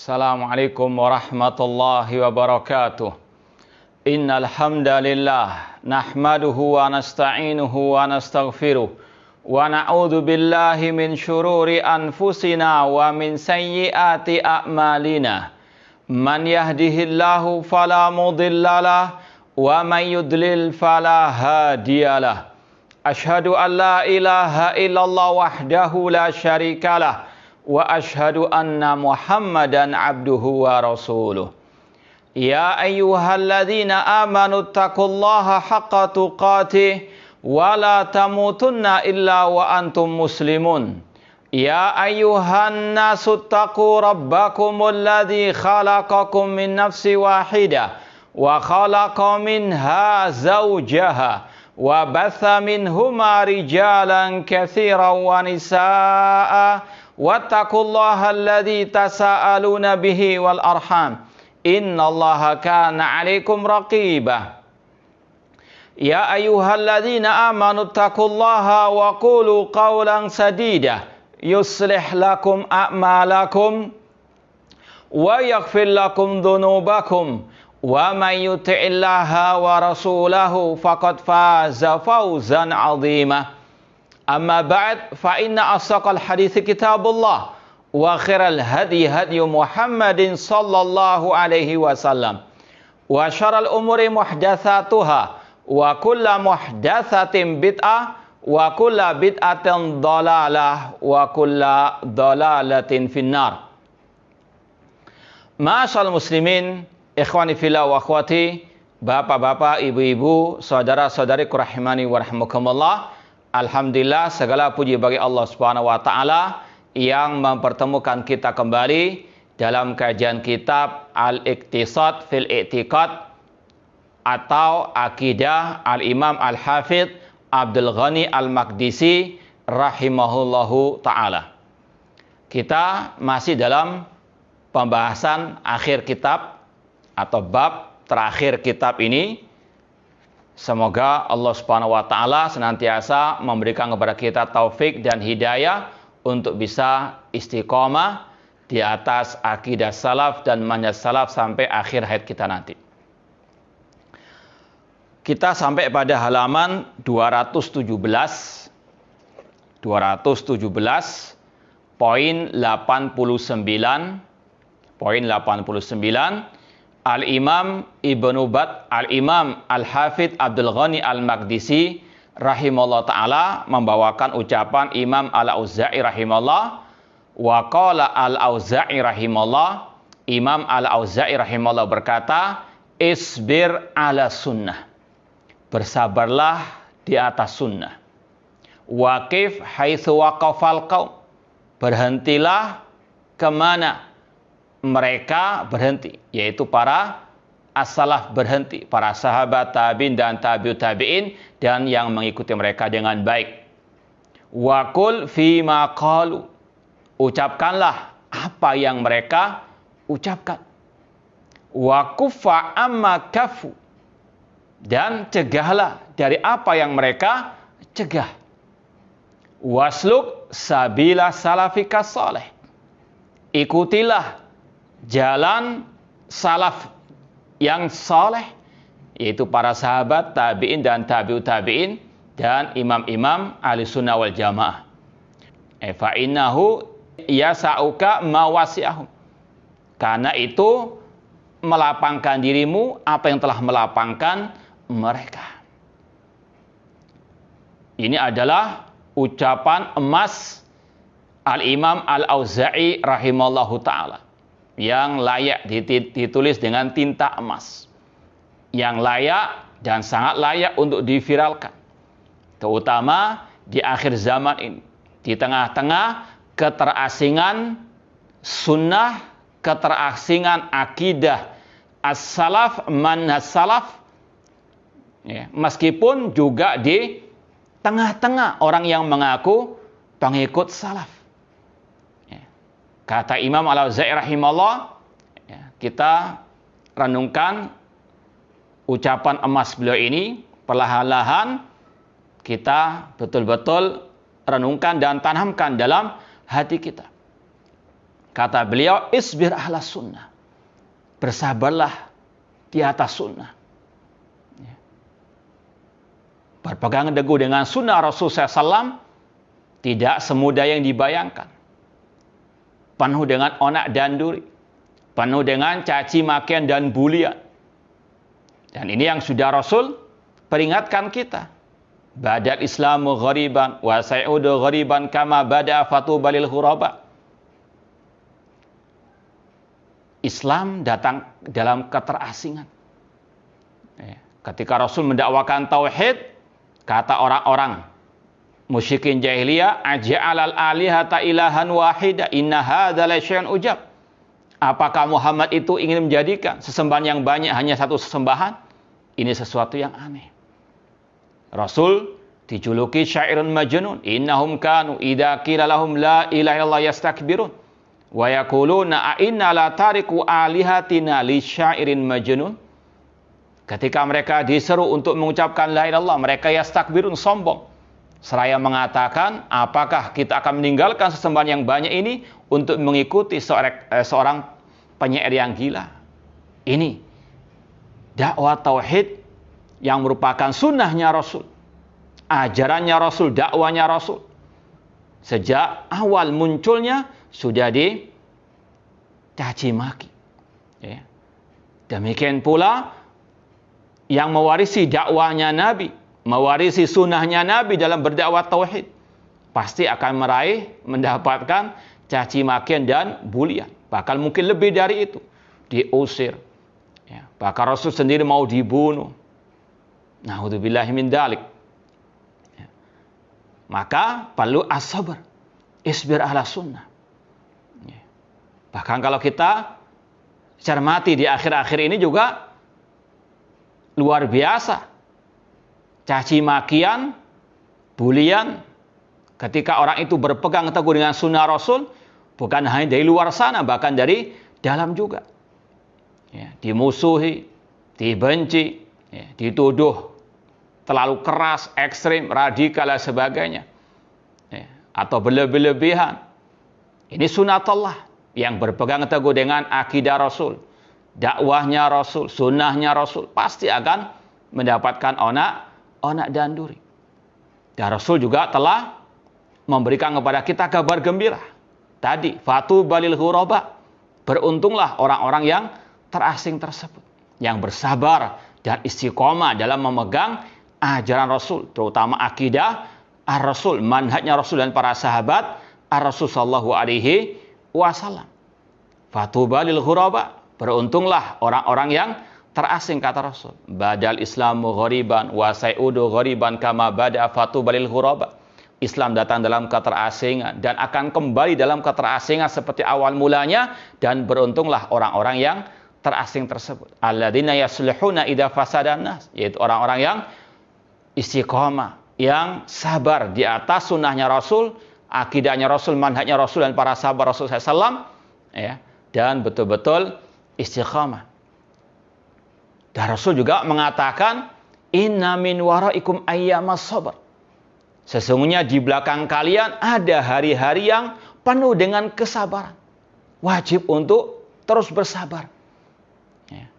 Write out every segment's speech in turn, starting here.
Assalamualaikum warahmatullahi wabarakatuh. Innal hamdalillah nahmaduhu wa nasta'inuhu wa nastaghfiruh wa na'udzu billahi min syururi anfusina wa min sayyiati a'malina. Man yahdihillahu fala mudhillalah wa man yudlil fala hadiyalah. Asyhadu an la ilaha illallah wahdahu la syarikalah wa asyhadu anna Muhammadan abduhu wa rasuluh. Ya ayyuhalladzina amanu taqullaha haqqa tuqatih wa la tamutunna illa wa antum muslimun. Ya ayyuhan nasu taqu rabbakumul ladzi khalaqakum min nafsin wahidah wa khalaqa minha zawjaha wa batha minhuma rijalan katsiran wa nisaa'a wattaqullaha alladzi tasaaluna bihi wal arham innallaha kana 'alaikum raqibah. Ya ayyuhalladzina amanu taqullaha wa qulu qawlan sadida yuslih lakum a'malakum wa yaghfir lakum dhunubakum wa may yuti'illaha wa rasulahu faqad faza fawzan 'azima. Amma ba'd, fa inna asdaqal hadithi kitabullah wa khairal hadi Muhammadin sallallahu alaihi wasallam wa syarrul umuri muhdatsatuha wa kullu muhdatsatin bid'ah wa kullu bid'atin dhalalah wa kullu dhalalatin finnar. Ma'asyiral muslimin, ikhwani fillah wa akhwati, bapak-bapak, ibu-ibu, saudara-saudari rahimani wa rahimakumullah. Alhamdulillah, segala puji bagi Allah Subhanahu wa taala yang mempertemukan kita kembali dalam kajian kitab Al-Iqtisad fil I'tiqad atau Aqidah Al-Imam Al-Hafidz Abdul Ghani Al-Maqdisi rahimahullahu taala. Kita masih dalam pembahasan akhir kitab atau bab terakhir kitab ini. Semoga Allah Subhanahu wa taala senantiasa memberikan kepada kita taufik dan hidayah untuk bisa istiqomah di atas akidah salaf dan manhaj salaf sampai akhir hayat kita nanti. Kita sampai pada halaman 217 poin 89. Al-Imam Ibnu Bat, Al-Imam Al-Hafidz Abdul Ghani Al-Maqdisi rahimahullah ta'ala membawakan ucapan Imam Al-Auza'i rahimahullah. Wa qala Al-Auza'i rahimahullah, Imam Al-Auza'i rahimahullah berkata, isbir ala sunnah, bersabarlah di atas sunnah. Waqif haitsu waqafal qaum, berhentilah kemana mereka berhenti, yaitu para as-salaf berhenti, para sahabat tabi'in dan tabi'ut tabi'in dan yang mengikuti mereka dengan baik. Wa qul fi ma qalu, ucapkanlah apa yang mereka ucapkan. Wa kuffa amma kafu, dan cegahlah dari apa yang mereka cegah. Wasluk sabila salafika saleh, ikutilah jalan salaf yang saleh, yaitu para sahabat, tabi'in dan tabi'ut tabi'in dan imam-imam ahli sunnah wal jamaah. Fa innahu yasa'uka ma wasi'ahum, karena itu melapangkan dirimu apa yang telah melapangkan mereka. Ini adalah ucapan emas Al-Imam Al-Auza'i rahimallahu ta'ala, yang layak ditulis dengan tinta emas, yang layak dan sangat layak untuk diviralkan, terutama di akhir zaman ini, di tengah-tengah keterasingan sunnah, keterasingan akidah as-salaf, manhaj salaf, ya, meskipun juga di tengah-tengah orang yang mengaku pengikut salaf. Kata Imam Al-Auza'i rahimahullah, kita renungkan ucapan emas beliau ini, perlahan-lahan kita betul-betul renungkan dan tanamkan dalam hati kita. Kata beliau, isbir ahla sunnah. Bersabarlah di atas sunnah. Berpegang teguh dengan sunnah Rasul SAW tidak semudah yang dibayangkan. Penuh dengan onak dan duri. Penuh dengan caci makian dan bulian. Dan ini yang sudah Rasul peringatkan kita. Badal Islamu ghariban wa sayudu ghariban kama bada'a fatuba lil ghuraba. Islam datang dalam keterasingan. Ketika Rasul mendakwakan tauhid, kata orang-orang musyrikin jahiliyah, aja'alal alihata ilahan wahida inna hadza la syai'un ujab. Apakah Muhammad itu ingin menjadikan sesembahan yang banyak hanya satu sesembahan? Ini sesuatu yang aneh. Rasul dijuluki syairun majnun. Innahum kanu idza qila lahum la ilaha illallah yastakbirun. Wa yaquluna a inna la tariku alihatina li syairin majnun. Ketika mereka diseru untuk mengucapkan la ilaha illallah, mereka yastakbirun, sombong. Seraya mengatakan, apakah kita akan meninggalkan sesembahan yang banyak ini untuk mengikuti seorang penyair yang gila? Ini dakwah tauhid yang merupakan sunnahnya Rasul, ajarannya Rasul, dakwanya Rasul. Sejak awal munculnya sudah dicaci maki. Ya. Demikian pula yang mewarisi dakwahnya Nabi, mewarisi sunnahnya Nabi dalam berdakwah tauhid, pasti akan mendapatkan caci makian dan bulian. Bahkan mungkin lebih dari itu, diusir. Ya. Bahkan Rasul sendiri mau dibunuh. Na'udzubillahi min dzalik. Ya. Maka perlu as-sabr, isbir ahla sunnah. Ya. Bahkan kalau kita cermati di akhir-akhir ini juga luar biasa. Caci makian, bulian, ketika orang itu berpegang teguh dengan sunnah Rasul, bukan hanya dari luar sana, bahkan dari dalam juga. Ya, dimusuhi, dibenci, ya, dituduh terlalu keras, ekstrim, radikal, dan sebagainya. Ya, atau berlebih-lebihan. Ini sunnatullah yang berpegang teguh dengan akidah Rasul, dakwahnya Rasul, sunnahnya Rasul, pasti akan mendapatkan onak dan duri. Dan Rasul juga telah memberikan kepada kita kabar gembira. Tadi, fatuba lil ghuraba. Beruntunglah orang-orang yang terasing tersebut, yang bersabar dan istiqomah dalam memegang ajaran Rasul, terutama akidah ar-Rasul, manhajnya Rasul dan para sahabat ar-Rasul sallallahu alaihi wasallam. Fatuba lil ghuraba. Beruntunglah orang-orang yang terasing, kata Rasul. Badal Islamu ghariban wa sayudu ghariban kama bada'a fatuba lil ghuraba. Islam datang dalam keterasingan dan akan kembali dalam keterasingan seperti awal mulanya, dan beruntunglah orang-orang yang terasing tersebut. Alladzina yaslihuna idza fasadan nas, yaitu orang-orang yang istiqomah, yang sabar di atas sunnahnya Rasul, akidahnya Rasul, manhajnya Rasul dan para sahabat Rasul SAW, ya, dan betul-betul istiqamah. Dan Rasul juga mengatakan, inna min waraikum ayyamas sabr. Sesungguhnya di belakang kalian ada hari-hari yang penuh dengan kesabaran. Wajib untuk terus bersabar. Ya.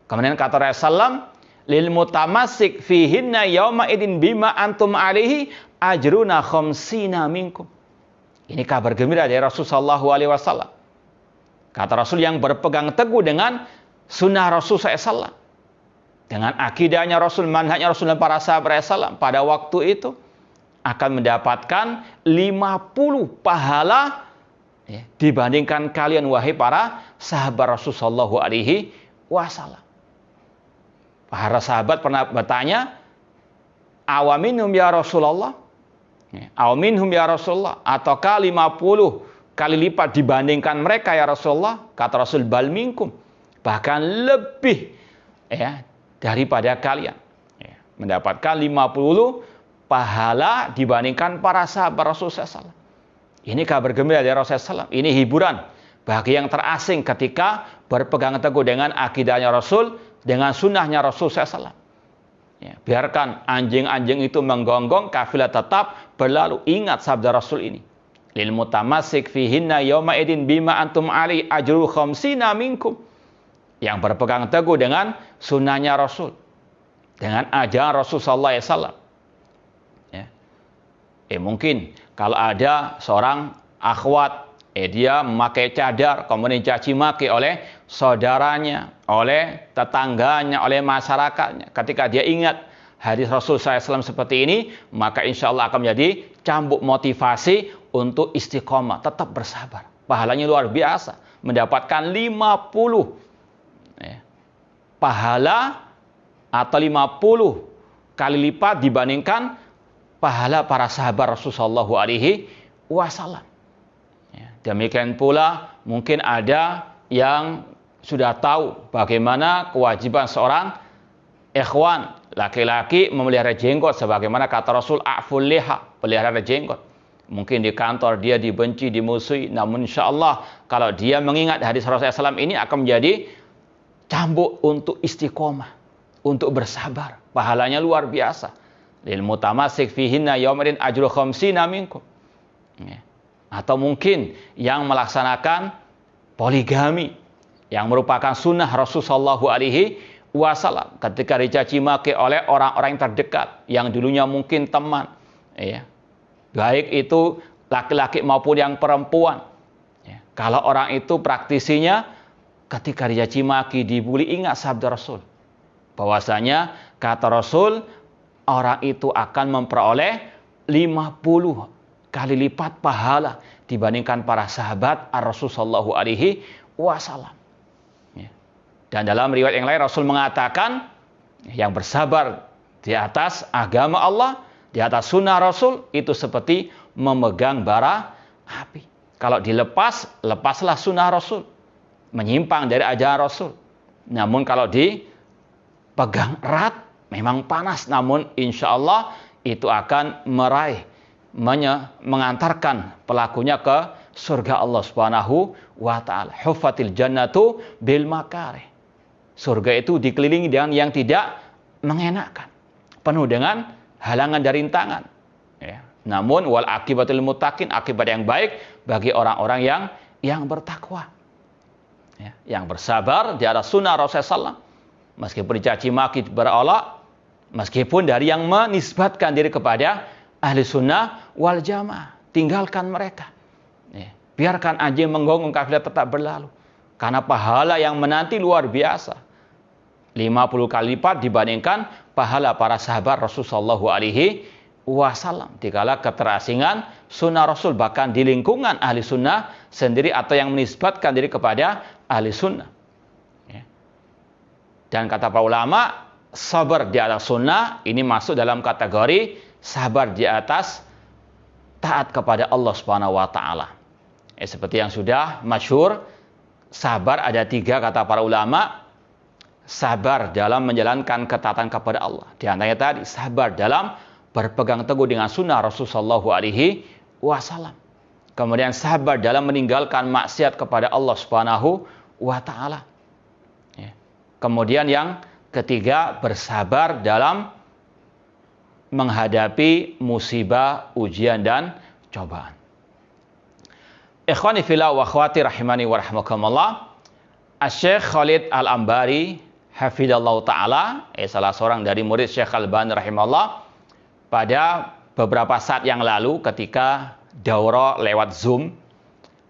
Kemudian kata Rasulullah, lil mutamassik fihinna yauma idin bima antum alaihi ajruna khamsina minkum. Ini kabar gembira dari Rasulullah SAW. Kata Rasul, yang berpegang teguh dengan sunnah Rasul SAW, dengan akidahnya Rasul, manhajnya Rasul dan para sahabat SAW, pada waktu itu akan mendapatkan 50 pahala, ya, dibandingkan kalian wahai para sahabat Rasul sallallahu alaihi wasallam. Para sahabat pernah bertanya, awaminhum ya Rasulullah, awaminhum ya Rasulullah, ataukah 50 kali lipat dibandingkan mereka ya Rasulullah? Kata Rasul, bal minkum, bahkan lebih, ya, daripada kalian, ya, mendapatkan 50 pahala dibandingkan para sahabat Rasulullah SAW. Ini kabar gembira dari Rasulullah SAW. Ini hiburan bagi yang terasing ketika berpegang teguh dengan akidahnya Rasul, dengan sunnahnya Rasulullah SAW. Ya, biarkan anjing-anjing itu menggonggong, kafilah tetap berlalu. Ingat sabda Rasul ini. lil mutamassik fihinna yauma idin bima antum ali ajru khamsina minkum. Yang berpegang teguh dengan sunnahnya Rasul, dengan ajaran Rasul sallallahu alaihi wasallam. Ya. Mungkin kalau ada seorang akhwat, dia memakai cadar, kemudian caci maki oleh saudaranya, oleh tetangganya, oleh masyarakatnya. Ketika dia ingat hadis Rasul SAW seperti ini, maka insya Allah akan menjadi cambuk motivasi untuk istiqomah, tetap bersabar. Pahalanya luar biasa, mendapatkan 50 pahala atau 50 kali lipat dibandingkan pahala para sahabat Rasulullah SAW. Demikian pula mungkin ada yang sudah tahu bagaimana kewajiban seorang ikhwan laki-laki memelihara jenggot, sebagaimana kata Rasul, a'ful liha, pelihara jenggot. Mungkin di kantor dia dibenci, dimusuhi, namun insya Allah kalau dia mengingat hadis Rasulullah SAW ini akan menjadi cambuk untuk istiqomah, untuk bersabar. Pahalanya luar biasa. Lil mutamassik fihinna yaumadin ajru khamsina minkum. Atau mungkin yang melaksanakan poligami, yang merupakan sunnah Rasulullah SAW, ketika dicaci maki oleh orang-orang yang terdekat, yang dulunya mungkin teman, baik itu laki-laki maupun yang perempuan. Kalau orang itu praktisinya, ketika dicaci maki, dibully, ingat sabda Rasul, bahwasanya kata Rasul, orang itu akan memperoleh 50 kali lipat pahala dibandingkan para sahabat Rasul sallallahu alaihi wasallam. Dan dalam riwayat yang lain Rasul mengatakan, yang bersabar di atas agama Allah, di atas sunnah Rasul, itu seperti memegang bara api. Kalau dilepas, lepaslah sunnah Rasul, menyimpang dari ajaran Rasul. Namun kalau dipegang erat, memang panas, namun insya Allah itu akan mengantarkan pelakunya ke surga Allah Subhanahu wa taala. Huffatil jannatu bil makarih. Surga itu dikelilingi dengan yang tidak mengenakan, penuh dengan halangan dan rintangan. Namun wal akibatul muttaqin, akibat yang baik bagi orang-orang yang bertakwa. Yang bersabar di atas sunnah Rasulullah SAW. Meskipun dicaci maki berolok, meskipun dari yang menisbatkan diri kepada ahli sunnah wal jamaah, tinggalkan mereka. Biarkan anjing menggonggong kafilah tetap berlalu. Karena pahala yang menanti luar biasa. 50 kali lipat dibandingkan pahala para sahabat Rasulullah SAW. Dikala keterasingan sunnah Rasul, bahkan di lingkungan ahli sunnah sendiri atau yang menisbatkan diri kepada ahli sunnah. Dan kata para ulama, sabar di atas sunnah ini masuk dalam kategori sabar di atas taat kepada Allah Subhanahu wa taala. Seperti yang sudah masyhur, sabar ada 3 kata para ulama. Sabar dalam menjalankan ketaatan kepada Allah. Di antaranya tadi, sabar dalam berpegang teguh dengan sunnah Rasulullah SAW. Kemudian sabar dalam meninggalkan maksiat kepada Allah Subhanahu wa taala. Kemudian yang ketiga, bersabar dalam menghadapi musibah, ujian dan cobaan. Ikhwani fillah wa akhwati rahimani wa rahmakumullah. Asy-Syaikh Khalid Al-Ambari hafizallahu taala, salah seorang dari murid Syekh Al-Albani rahimahullah, pada beberapa saat yang lalu ketika daurah lewat Zoom,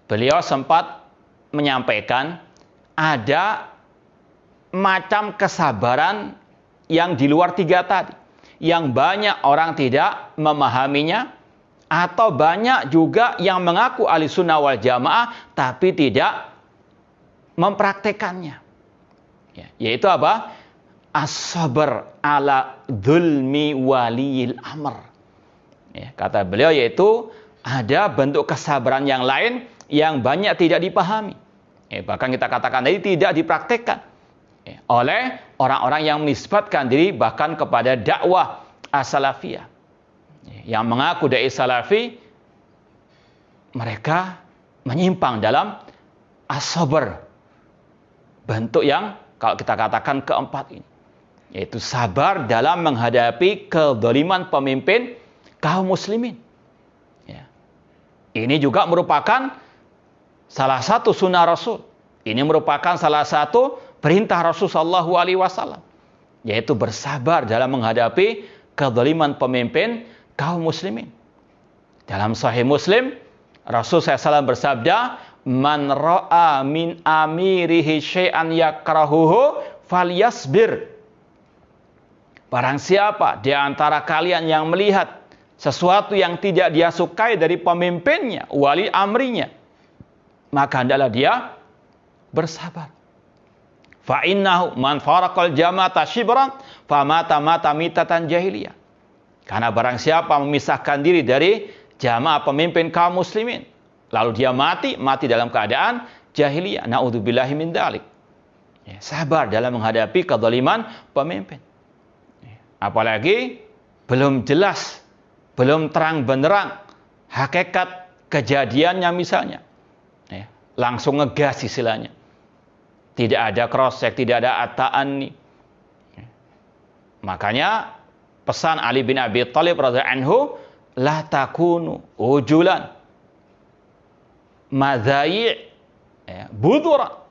beliau sempat menyampaikan ada macam kesabaran yang di luar 3 tadi, yang banyak orang tidak memahaminya, atau banyak juga yang mengaku ahli sunnah wal jamaah tapi tidak mempraktekannya. Yaitu apa? As-sabr ala dzulmi waliyil amr. Kata beliau, yaitu ada bentuk kesabaran yang lain yang banyak tidak dipahami. Bahkan kita katakan tadi tidak dipraktekkan oleh orang-orang yang menisbatkan diri bahkan kepada dakwah as-salafiyah. Yang mengaku dai salafi, mereka menyimpang dalam as-sabr, bentuk yang kalau kita katakan keempat ini, yaitu sabar dalam menghadapi kezaliman pemimpin kaum muslimin. Ini juga merupakan salah satu sunnah Rasul. Ini merupakan salah satu perintah Rasul Shallallahu Alaihi Wasallam, yaitu bersabar dalam menghadapi kezaliman pemimpin kaum muslimin. Dalam Sahih Muslim, Rasul SAW bersabda, "Man ra'a min amirihi syai'an yakrahuhu falyasbir." Barang siapa di antara kalian yang melihat sesuatu yang tidak dia sukai dari pemimpinnya, wali amrinya, maka hendaklah dia bersabar. Fa innahu man faraqal jama'ata shibran famata mata mitatan jahiliyah. Karena barang siapa memisahkan diri dari jamaah pemimpin kaum muslimin, lalu dia mati dalam keadaan jahiliyah. Naudzubillahi min dzalik. Ya, sabar dalam menghadapi kezaliman pemimpin. Apalagi belum jelas, belum terang benderang hakikat kejadiannya misalnya. Ya, langsung ngegas istilahnya. Tidak ada cross-check, tidak ada at-ta'anni. Ya. Makanya pesan Ali bin Abi Thalib radhiyallahu anhu, la takunu ujulan madzayi' ya, budura.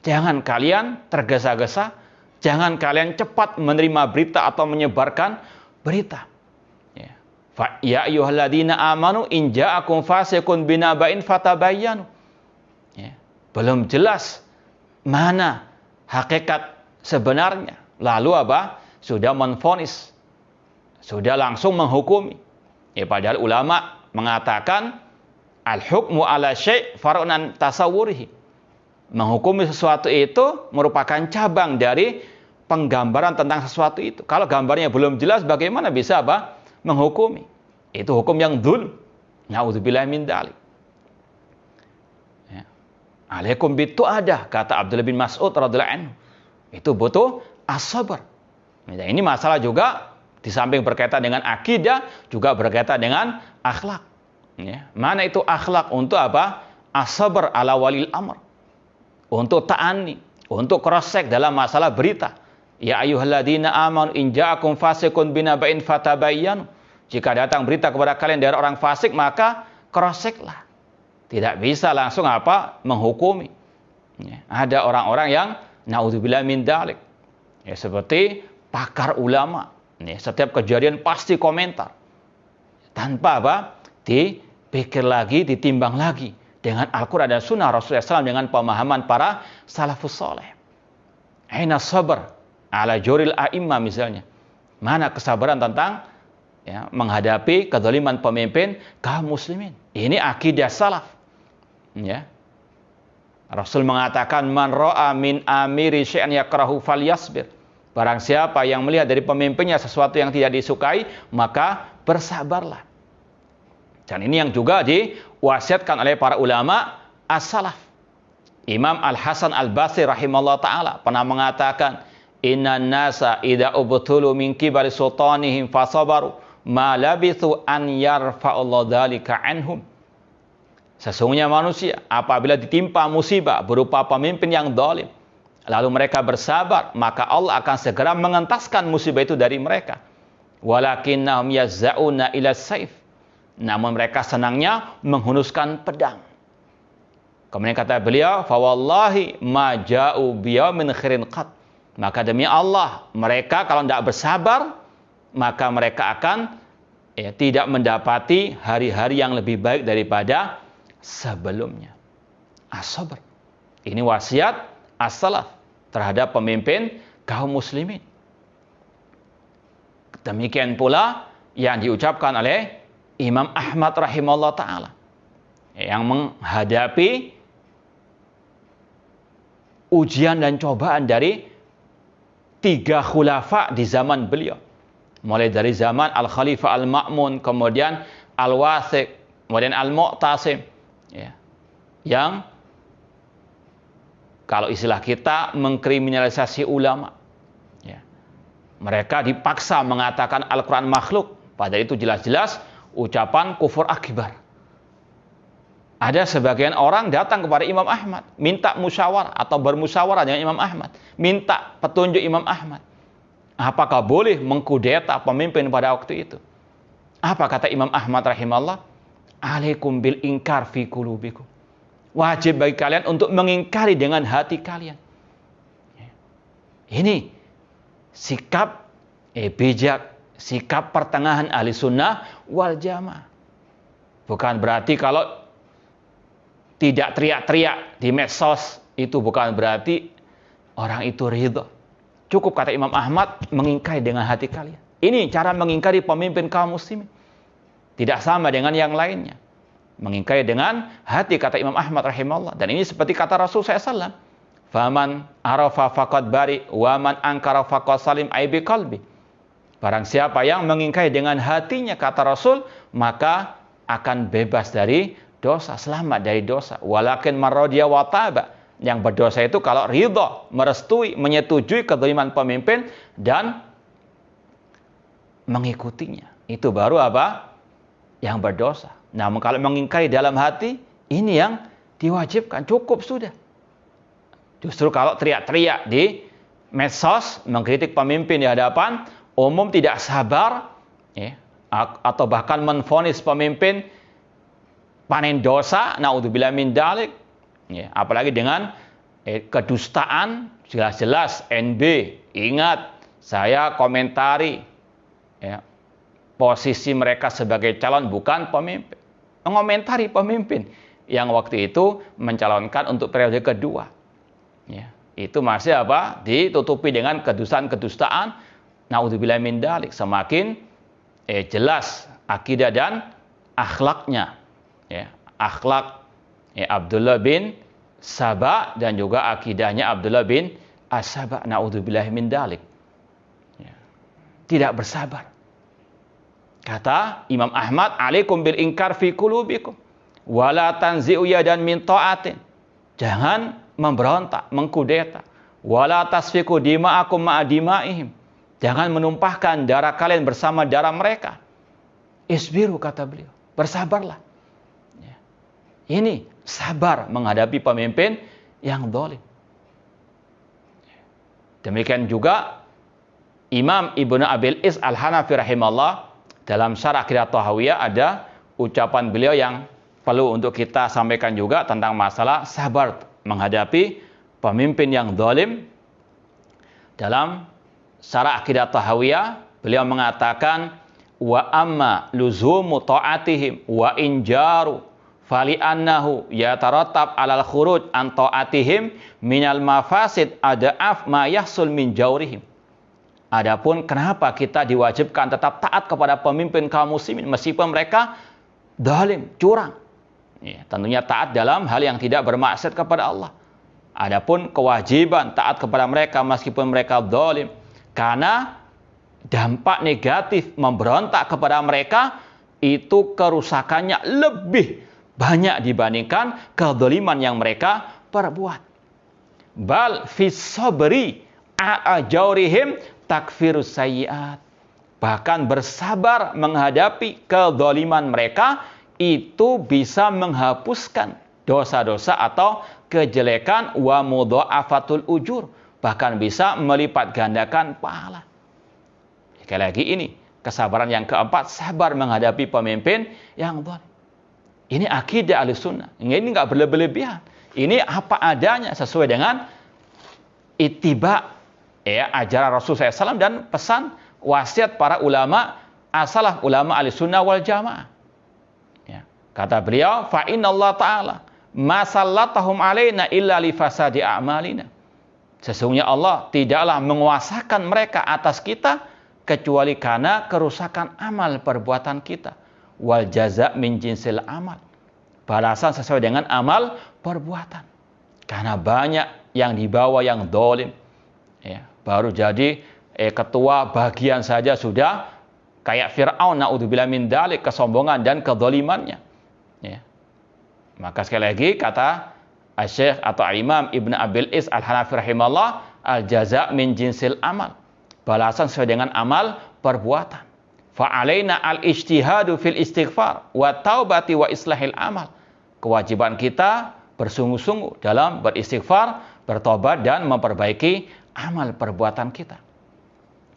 Jangan kalian tergesa-gesa, jangan kalian cepat menerima berita atau menyebarkan berita. Ya ayyuhalladzina amanu in ja'akum fasiqun binaba'in fatabayyanu. Ya. Belum jelas mana hakikat sebenarnya. Lalu apa? Sudah menvonis. Sudah langsung menghukumi. Ya, padahal ulama mengatakan al-hukmu ala syai' far'un tasawwurihi. Menghukumi sesuatu itu merupakan cabang dari penggambaran tentang sesuatu itu. Kalau gambarnya belum jelas, bagaimana bisa apa? Menghukumi. Itu hukum yang dzulm. Na'udzubillahi min dzalik. Ya. Alaikum bitu'adah, kata Abdullah bin Mas'ud radhiyallahu anhu. Itu butuh as-sabr. Nah, ini masalah juga di samping berkaitan dengan akidah, juga berkaitan dengan akhlak. Ya. Mana itu akhlak? Untuk apa? As-sabr ala walil amr. Untuk ta'ani, untuk cross-check dalam masalah berita. Ya ayyuhalladzina amanu in ja'akum fasiqun binaba'in fatabayyanu. Jika datang berita kepada kalian dari orang fasik, maka cross-checklah. Tidak bisa langsung apa? Menghukumi. Ya. Ada orang-orang yang naudzubillah min dzalik. Ya, seperti pakar ulama. Ya, setiap kejadian pasti komentar. Tanpa apa? Dipikir lagi, ditimbang lagi. Dengan Al-Quran dan Sunnah Rasulullah SAW, dengan pemahaman para salafus soleh. Aina sabar ala juril a'imah misalnya. Mana kesabaran tentang ya, menghadapi kezaliman pemimpin kaum muslimin. Ini akidah salaf. Ya. Rasul mengatakan, man ra'a min amiri syai'an yakrahu falyasbir. Barang siapa yang melihat dari pemimpinnya sesuatu yang tidak disukai, maka bersabarlah. Dan ini yang juga diwasiatkan oleh para ulama as-salaf. Imam Al-Hasan Al-Basri rahimahullah ta'ala pernah mengatakan, innan nasa idza ubtulu min kibari sultanihim fasabaru ma labithu an yarfa'allahu dzalika anhum. Sesungguhnya manusia apabila ditimpa musibah berupa pemimpin yang zalim, lalu mereka bersabar, maka Allah akan segera mengentaskan musibah itu dari mereka. Walakinnahum yazza'una ila saif. Namun mereka senangnya menghunuskan pedang. Kemudian kata beliau, fa wallahi ma ja'u biyaumin khairin qat. Maka demi Allah, mereka kalau tidak bersabar, maka mereka akan tidak mendapati hari-hari yang lebih baik daripada sebelumnya. As-sabr. Ini wasiat as-salaf terhadap pemimpin kaum muslimin. Demikian pula yang diucapkan oleh Imam Ahmad rahimahullah ta'ala, yang menghadapi ujian dan cobaan dari 3 khulafa di zaman beliau. Mulai dari zaman Al-Khalifah Al-Ma'mun, kemudian Al-Wathiq, kemudian Al-Mu'tasim. Ya. Yang kalau istilah kita mengkriminalisasi ulama. Ya. Mereka dipaksa mengatakan Al-Quran makhluk. Padahal itu jelas-jelas ucapan kufur akbar. Ada sebagian orang datang kepada Imam Ahmad, minta musyawarah atau bermusyawarah dengan Imam Ahmad, minta petunjuk Imam Ahmad. Apakah boleh mengkudeta pemimpin pada waktu itu? Apa kata Imam Ahmad rahimahullah? alaikum bil inkar fi qulubikum. Wajib bagi kalian untuk mengingkari dengan hati kalian. Ini sikap bijak, sikap pertengahan ahli sunnah wal jamaah. Bukan berarti kalau tidak teriak-teriak di medsos itu bukan berarti orang itu ridho. Cukup kata Imam Ahmad mengingkari dengan hati kalian. Ini cara mengingkari pemimpin kaum muslimin. Tidak sama dengan yang lainnya. Mengingkari dengan hati kata Imam Ahmad rahimahullah. Dan ini seperti kata Rasul SAW. Faman arafa faqad bari wa man ankara faqad salim aibi qalbi. Barang siapa yang mengingkari dengan hatinya kata Rasul, maka akan bebas dari dosa, selamat dari dosa. Walakin marradiya wa taba. Yang berdosa itu kalau ridha, merestui, menyetujui kezaliman pemimpin dan mengikutinya. Itu baru apa? Yang berdosa. Namun kalau mengingkari dalam hati, ini yang diwajibkan, cukup sudah. Justru kalau teriak-teriak di medsos, mengkritik pemimpin di hadapan umum tidak sabar, ya, atau bahkan menvonis pemimpin panen dosa, naudzubillah min dzalik, ya, apalagi dengan kedustaan, jelas-jelas NB, ingat, saya komentari, ya, posisi mereka sebagai calon bukan pemimpin. Mengomentari pemimpin yang waktu itu mencalonkan untuk periode kedua. Ya, itu masih apa? Ditutupi dengan kedustaan-kedustaan. Naudzubillah min dzalik. Semakin jelas akidah dan akhlaknya. Ya, akhlak Abdullah bin Saba dan juga akidahnya Abdullah bin As-Saba. Naudzubillah min dzalik. Ya, tidak bersabar. Kata Imam Ahmad, alaikum bil inkar fi qulubikum wala tanzi'u yadan min ta'atin. Jangan memberontak, mengkudeta. Wala tasfiku dima'akum ma'adima'ihim. Jangan menumpahkan darah kalian bersama darah mereka. Isbiru kata beliau, bersabarlah. Ya. Ini sabar menghadapi pemimpin yang zalim. Demikian juga Imam Ibnu Abil Is Al-Hanafi rahimahullah dalam Syarah Aqidah Thahawiyah ada ucapan beliau yang perlu untuk kita sampaikan juga tentang masalah sabar menghadapi pemimpin yang zalim. Dalam Syarah Aqidah Thahawiyah beliau mengatakan wa amma luzumu ta'atihim wa injaru fali annahu yatarattab alal khuruj an ta'atihim minal mafasid ada'af ma yahsul min jawrihim. Adapun kenapa kita diwajibkan tetap taat kepada pemimpin kaum muslimin meskipun mereka zalim, curang. Ya, tentunya taat dalam hal yang tidak bermaksud kepada Allah. Adapun kewajiban taat kepada mereka meskipun mereka zalim, karena dampak negatif memberontak kepada mereka itu kerusakannya lebih banyak dibandingkan kezaliman yang mereka perbuat. Bal fis sabri a'jaurihim takfirus sayyiat. Bahkan bersabar menghadapi kezaliman mereka itu bisa menghapuskan dosa-dosa atau kejelekan wa mudha'afatul ujur, bahkan bisa melipat gandakan pahala. Sekali lagi ini kesabaran yang keempat, sabar menghadapi pemimpin yang zalim. Ini akidah Ahlussunnah. Ini enggak berlebihan. Ini apa adanya sesuai dengan ittiba ajaran Rasulullah SAW dan pesan wasiat para ulama asalah ulama Ahlussunnah wal Jamaah. Ya. Kata beliau, fa innallaha ta'ala ma sallatahum alaina illa li fasadi a'malina. Sesungguhnya Allah tidaklah menguasakan mereka atas kita kecuali karena kerusakan amal perbuatan kita. Wal jaza min jinsil amal. Balasan sesuai dengan amal perbuatan. Karena banyak yang dibawa yang zalim. Ya, baru jadi ketua bagian saja sudah kayak Fir'aun, naudzubillah min dzalik, kesombongan dan kezalimannya. Ya. Maka sekali lagi kata Syekh atau Imam Ibnu Abil Is Al-Hanafi rahimahullah, al-jaza min jinsil amal. Balasan sesuai dengan amal perbuatan. Fa'alaina al-ijtihadu fil istighfar wa taubati wa islahil amal. Kewajiban kita bersungguh-sungguh dalam beristighfar, bertobat dan memperbaiki amal perbuatan kita.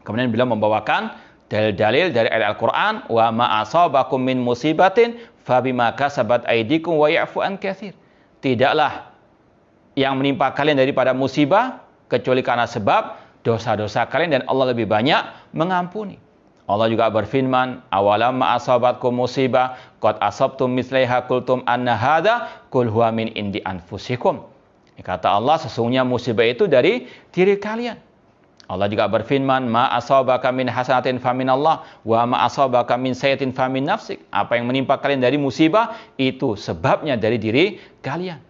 Kemudian beliau membawakan Dalil-dalil dari ayat Al-Quran, wa ma asabakum min musibatin fabima kasabat aydikum wa ya'fu an katsir. Tidaklah yang menimpa kalian daripada musibah kecuali karena sebab dosa-dosa kalian, dan Allah lebih banyak mengampuni. Allah juga berfirman, awalam ma asabatkum musibah qad asabtum mislaiha qultum anna hadza qul huwa min indi anfusikum. Kata Allah, sesungguhnya musibah itu dari diri kalian. Allah juga berfirman, ma asabaka min hasanatin faminallah wa ma asabaka min sayyi'atin famin nafsik. Apa yang menimpa kalian dari musibah itu sebabnya dari diri kalian.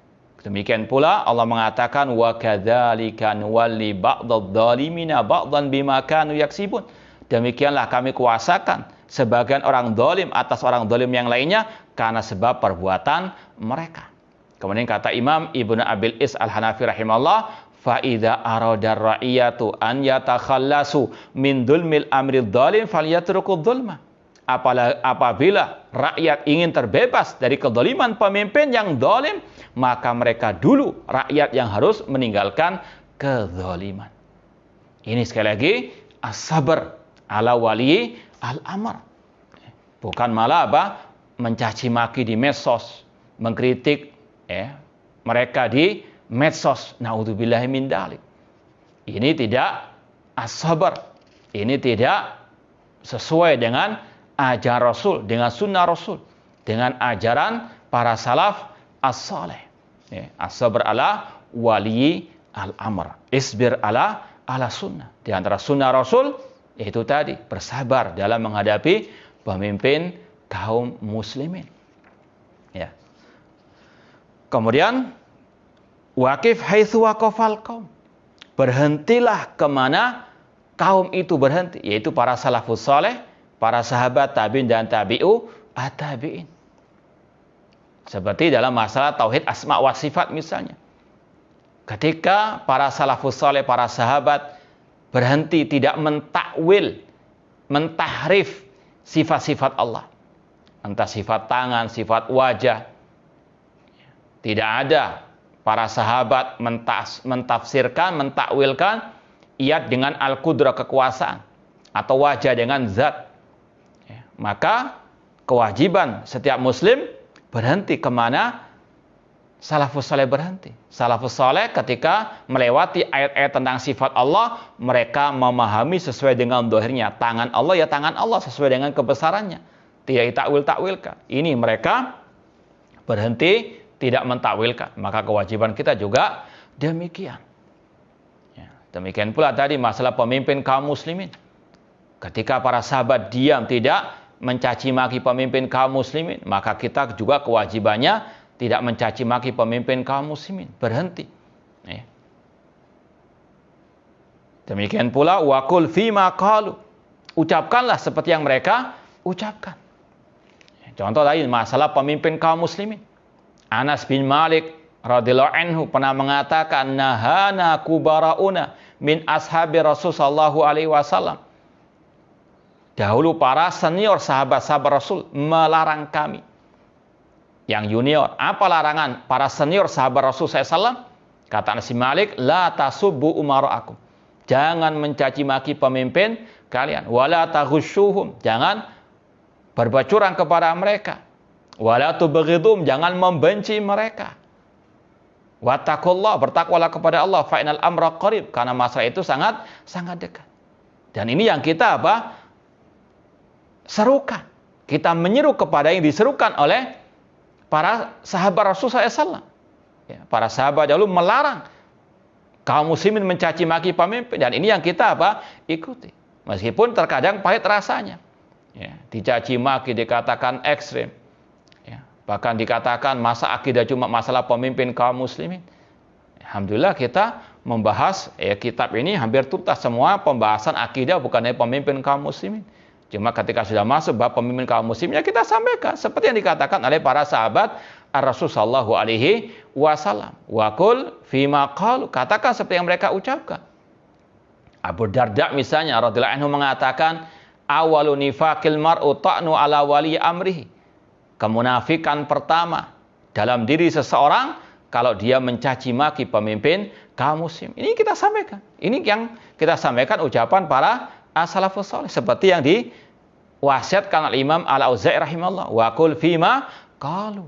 Demikian pula Allah mengatakan, wa kadzalika nuwalli ba'dadh-dhalimina ba'dhan bima kanu yaksibun. Demikianlah kami kuasakan sebagian orang zalim atas orang zalim yang lainnya karena sebab perbuatan mereka. Kemudian kata Imam Ibnu Abil Is Al-Hanafi rahimahullah, fa idza arada ar-ra'iyatu an yatakhallasu min dzulmil amri dhalim falyatruku dzulma. Apabila rakyat ingin terbebas dari kezaliman pemimpin yang zalim, maka mereka dulu rakyat yang harus meninggalkan kezaliman. Ini sekali lagi as-sabr ala wali al-amr. Bukan malah mencaci maki di medsos, mengkritik mereka di medsos. Naudzubillahi min dzalik. Ini tidak as-sabr. Ini tidak sesuai dengan ajaran Rasul, dengan sunnah Rasul, dengan ajaran para salaf as-saleh. As-sabr ala wali al-amr. Isbir ala sunnah. Di antara sunnah Rasul itu tadi, bersabar dalam menghadapi pemimpin kaum muslimin. Ya. Kemudian waqif haitsu waqafal qaum. Berhentilah kemana kaum itu berhenti, yaitu para salafus saleh, para sahabat tabi'in dan tabi'u at-tabi'in. Seperti dalam masalah tauhid asma wa sifat misalnya. Ketika para salafus saleh, para sahabat berhenti tidak mentakwil, mentahrif sifat-sifat Allah. Entah sifat tangan, sifat wajah. Tidak ada para sahabat mentafsirkan, mentakwilkan iyad dengan al-qudrah kekuasaan atau wajah dengan zat. Maka kewajiban setiap muslim berhenti kemana salafus saleh berhenti. Salafus saleh ketika melewati ayat-ayat tentang sifat Allah, mereka memahami sesuai dengan dohirnya. Tangan Allah ya tangan Allah sesuai dengan kebesarannya. Tidak ditakwil-takwilkan. Ini mereka berhenti, tidak mentakwilkan. Maka kewajiban kita juga demikian. Demikian pula tadi masalah pemimpin kaum muslimin. Ketika para sahabat diam, tidak mencaci maki pemimpin kaum muslimin, maka kita juga kewajibannya tidak mencaci maki pemimpin kaum muslimin, berhenti. Demikian pula waqul fima qalu. Ucapkanlah seperti yang mereka ucapkan. Contoh tadi masalah pemimpin kaum muslimin. Anas bin Malik radhiyallahu anhu pernah mengatakan, nahana kubarauna min ashabi Rasul sallallahu alaihi wasallam. Dahulu para senior sahabat-sahabat Rasul melarang kami. Yang junior, apa larangan para senior sahabat Rasul SAW? Kata Anas bin Malik, la tasubbu umara'akum. Jangan mencaci maki pemimpin kalian. Wala taghushuhum. Jangan berbuat curang kepada mereka. Wala tubghidhum. Jangan membenci mereka. Wattaqullah. Bertakwalah kepada Allah. Fa'inal amra qarib. Karena masalah itu sangat dekat. Dan ini yang kita serukan. Kita menyeru kepada yang diserukan oleh para sahabat Rasulullah SAW. Para sahabat dahulu melarang kaum muslimin mencaci maki pemimpin. Dan ini yang kita ikuti. Meskipun terkadang pahit rasanya. Dicaci maki, dikatakan ekstrim. Bahkan dikatakan masa akidah cuma masalah pemimpin kaum muslimin. Alhamdulillah kita membahas kitab ini hampir tuntas semua pembahasan akidah bukan hanya pemimpin kaum muslimin. Cuma ketika sudah masuk bab pemimpin kaum muslimin, kita sampaikan seperti yang dikatakan oleh para sahabat Ar-Rasul sallallahu alaihi wasallam. Wa qul fima qalu, katakan seperti yang mereka ucapkan. Abu Darda misalnya radhiyallahu anhu mengatakan, awalu nifaqil mar'u ta'nu ala wali amrihi. Kemunafikan pertama dalam diri seseorang kalau dia mencaci maki pemimpin kaum muslim. Ini kita sampaikan. Ini yang kita sampaikan ucapan para as-salafus saleh, seperti yang diwasiatkan oleh Imam Al-Auza'i rahimahullah, wa qul fima qalu.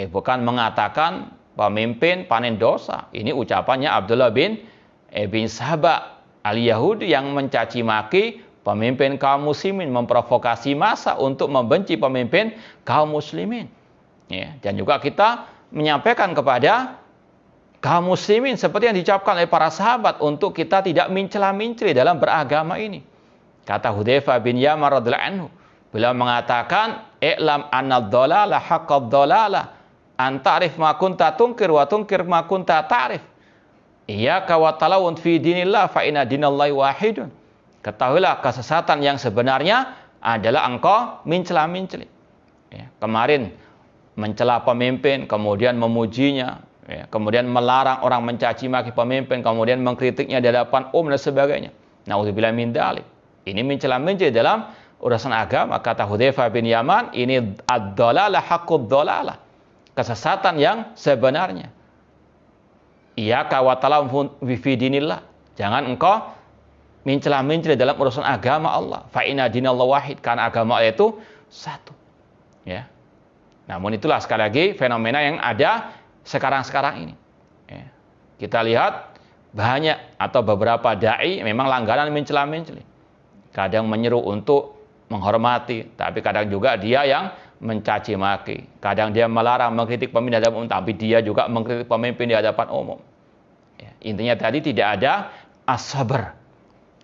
Bukan mengatakan pemimpin panen dosa. Ini ucapannya Abdullah bin Saba al-Yahudi yang mencaci maki pemimpin kaum muslimin, memprovokasi massa untuk membenci pemimpin kaum muslimin. Ya, dan juga kita menyampaikan kepada kaum muslimin seperti yang diucapkan oleh para sahabat untuk kita tidak mencela-mencela dalam beragama ini. Kata Hudzaifah bin Yaman radhiyallahu anhu, beliau mengatakan, "I'lam anna ad-dhalala haqqad dhalala, an ta'rif ma kunta tunkir wa tunkir ma kunta ta'rif. Iyyaka wa talawun fi dinillah fa inna dinallahi wahidun." Ketahuilah kesesatan yang sebenarnya adalah engkau mencela-mencela. Ya, kemarin mencela pemimpin, kemudian memujinya, ya, kemudian melarang orang mencaci maki pemimpin, kemudian mengkritiknya di hadapan dan sebagainya. Nauzubillah min dzalik. Ini mencela-mencela dalam urusan agama. Kata Hudzaifah bin Yaman, ini ad-dhalalah haqqud dhalalah. Kesesatan yang sebenarnya. Iyyaka wa talawun fi dinillah. Jangan engkau mencela-mencela dalam urusan agama Allah. Fa inna dinallahi wahid, karena agama Allah itu satu. Ya. Namun itulah sekali lagi fenomena yang ada sekarang-sekarang ini. Ya. Kita lihat banyak atau beberapa dai memang langganan mencela-mencela. Kadang menyeru untuk menghormati, tapi kadang juga dia yang mencaci maki. Kadang dia melarang mengkritik pemimpin di hadapan umum, tapi dia juga mengkritik pemimpin di hadapan umum. Ya. Intinya tadi tidak ada as-sabr.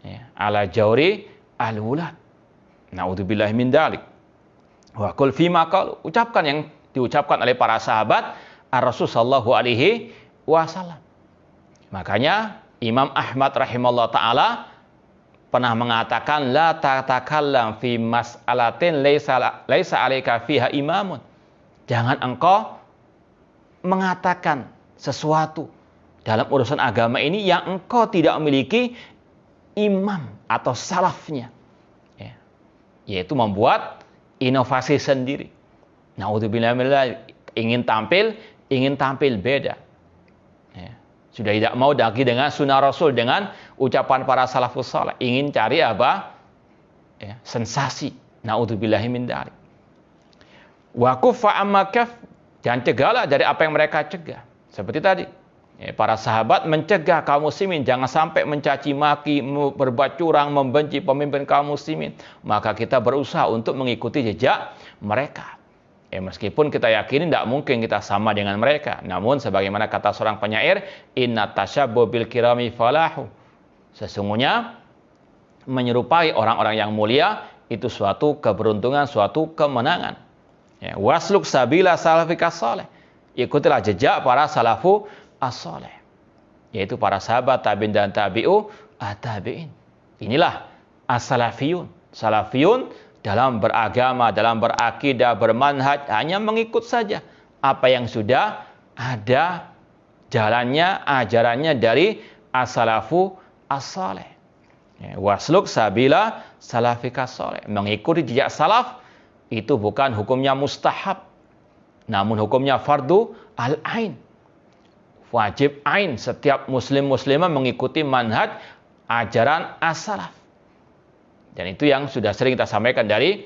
Ya, ala jauri al-wulad. Na'udzubillahi min dzalik. Wa qul fima qalu, ucapkan yang diucapkan oleh para sahabat Rasul sallallahu alaihi wasallam. Makanya Imam Ahmad rahimahullah taala pernah mengatakan, la tatakallam fi mas'alatin laisa 'alaika fiha imamun. Jangan engkau mengatakan sesuatu dalam urusan agama ini yang engkau tidak memiliki imam atau salafnya, ya, yaitu membuat inovasi sendiri. Naudzubillah ingin tampil beda. Ya. Sudah tidak mau lagi dengan sunnah Rasul, dengan ucapan para salafus saleh, ingin cari apa? Ya, sensasi. Naudzubillah min dzalik. Wa kuffa amma kaf, dan cegahlah dari apa yang mereka cegah. Seperti tadi. Ya, para sahabat mencegah kaum muslimin jangan sampai mencaci maki, berbuat curang, membenci pemimpin kaum muslimin. Maka kita berusaha untuk mengikuti jejak mereka. Ya, meskipun kita yakini tidak mungkin kita sama dengan mereka. Namun sebagaimana kata seorang penyair, inna tasyabbu bil kirami falahu. Sesungguhnya menyerupai orang-orang yang mulia itu suatu keberuntungan, suatu kemenangan. Ya, wasluk sabila salafikas saleh. Ikutilah jejak para salafu as-saleh, yaitu para sahabat, tabi'in dan tabi'u at-tabi'in. Inilah as-salafiyun. Salafiyun dalam beragama, dalam berakidah, bermanhaj, hanya mengikut saja apa yang sudah ada jalannya, ajarannya dari as-salafu as-saleh. Wasluk sabila salafikas saleh. Mengikuti jejak salaf itu bukan hukumnya mustahab, namun hukumnya fardu al-ain. Wajib ain setiap muslim-muslimah mengikuti manhaj ajaran as-salaf. Dan itu yang sudah sering kita sampaikan dari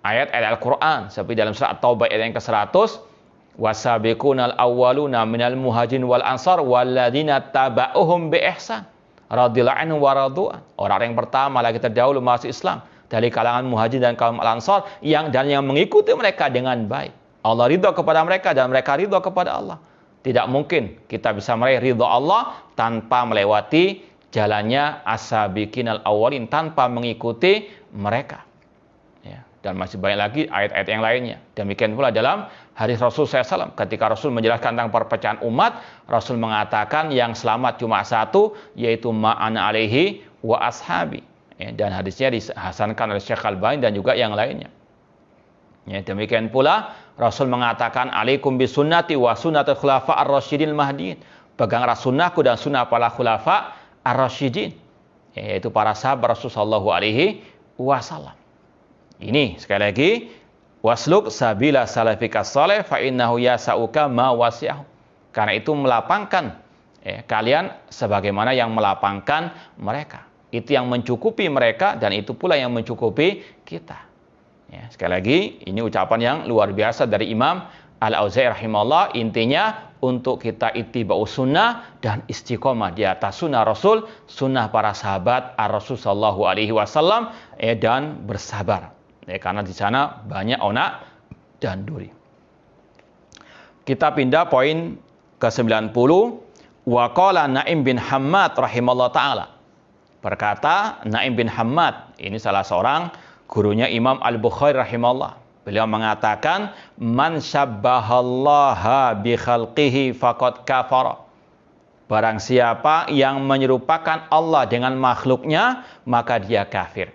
ayat-ayat Al-Quran. Seperti dalam surat At-Taubah ayat yang ke-100. Wasabiqunal awwaluna minal muhajirin wal ansar walladzina taba'uhum bi ihsan radhiyallahu anhum wa radu'an. Orang yang pertama lagi terdahulu masuk Islam dari kalangan muhajirin dan kaum al-ansar yang mengikuti mereka dengan baik. Allah ridha kepada mereka dan mereka ridha kepada Allah. Tidak mungkin kita bisa meraih ridha Allah tanpa melewati jalannya as-sabiqin al-awwalin, tanpa mengikuti mereka. Ya, dan masih banyak lagi ayat-ayat yang lainnya. Demikian pula dalam hadis Rasul SAW, ketika Rasul menjelaskan tentang perpecahan umat, Rasul mengatakan yang selamat cuma satu, yaitu ma'ana alaihi wa ashabi. Ya, dan hadisnya dihasankan oleh Syekh Al-Albani dan juga yang lainnya. Ya, demikian pula Rasul mengatakan alaikum bisunnati wa sunnatul khulafa ar-rasyidin mahdiin. Peganglah sunnahku dan sunnah para khulafa ar-rasyidin, yaitu para sahabat Rasul sallallahu alaihi wasallam. Ini sekali lagi wasluk sabila salafikas saleh fa innahu yasauka ma wasi'ahu. Karena itu melapangkan kalian sebagaimana yang melapangkan mereka. Itu yang mencukupi mereka dan itu pula yang mencukupi kita. Ya, sekali lagi, ini ucapan yang luar biasa dari Imam Al-Auza'i rahimahullah. Intinya untuk kita ittiba'us sunnah dan istiqomah di atas sunnah Rasul, sunnah para sahabat Ar-Rasul sallallahu alaihi wasallam, dan bersabar. Karena di sana banyak onak dan duri. Kita pindah poin ke-90. Wa qala Naim bin Hammad rahimahullah ta'ala. Berkata Naim bin Hammad, ini salah seorang gurunya Imam Al-Bukhari rahimahullah. Beliau mengatakan, man syabbahallaha bi khalqihi faqad kafara. Barang siapa yang menyerupakan Allah dengan makhluknya, maka dia kafir.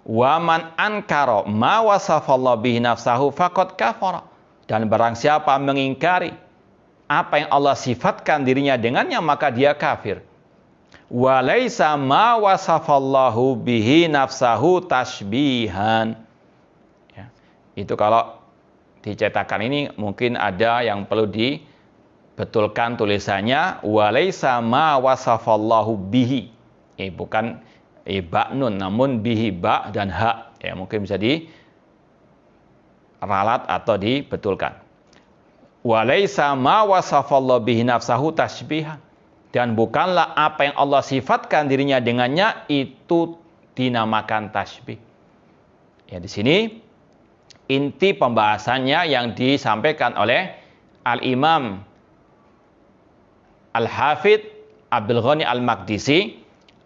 Wa man ankara ma wasafallahu bihi nafsahu faqad kafara. Dan barang siapa mengingkari apa yang Allah sifatkan dirinya dengannya, maka dia kafir. Wa laisa ma wasafallahu bihi nafsahu tashbihan. Itu kalau dicetakan ini mungkin ada yang perlu dibetulkan tulisannya, walaysa ma wasafallahu bihi. Bukan ba nun, namun bihi ba dan ha. Ya, mungkin bisa diralat atau dibetulkan. Walaysa ma wasafallahu bihi nafsahu tashbihan. Dan bukanlah apa yang Allah sifatkan dirinya dengannya itu dinamakan tasbih. Ya, di sini inti pembahasannya yang disampaikan oleh Al-Imam Al-Hafidh Abdul Ghani Al-Maqdisi,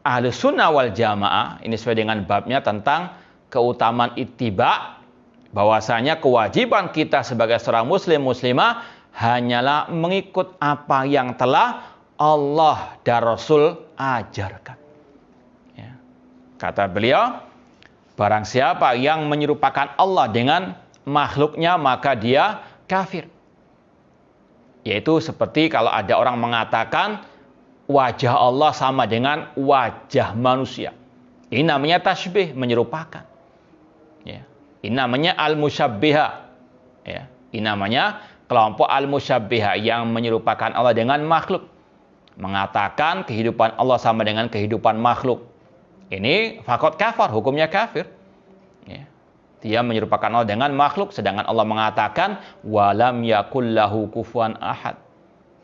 Ahlus Sunnah wal Jamaah, ini sesuai dengan babnya tentang keutamaan ittiba, bahwasanya kewajiban kita sebagai seorang muslim muslimah hanyalah mengikut apa yang telah Allah dan Rasul ajarkan. Ya. Kata beliau, barang siapa yang menyerupakan Allah dengan makhluknya, maka dia kafir. Yaitu seperti kalau ada orang mengatakan wajah Allah sama dengan wajah manusia. Ini namanya tasbih, menyerupakan. Ya. Ini namanya al-musyabbiha. Ya. Ini namanya kelompok al-musyabbiha yang menyerupakan Allah dengan makhluk. Mengatakan kehidupan Allah sama dengan kehidupan makhluk. Ini faqad kafar, hukumnya kafir. Ya. Dia menyerupakan Allah dengan makhluk, sedangkan Allah mengatakan walam yakul lahu kufuwan ahad.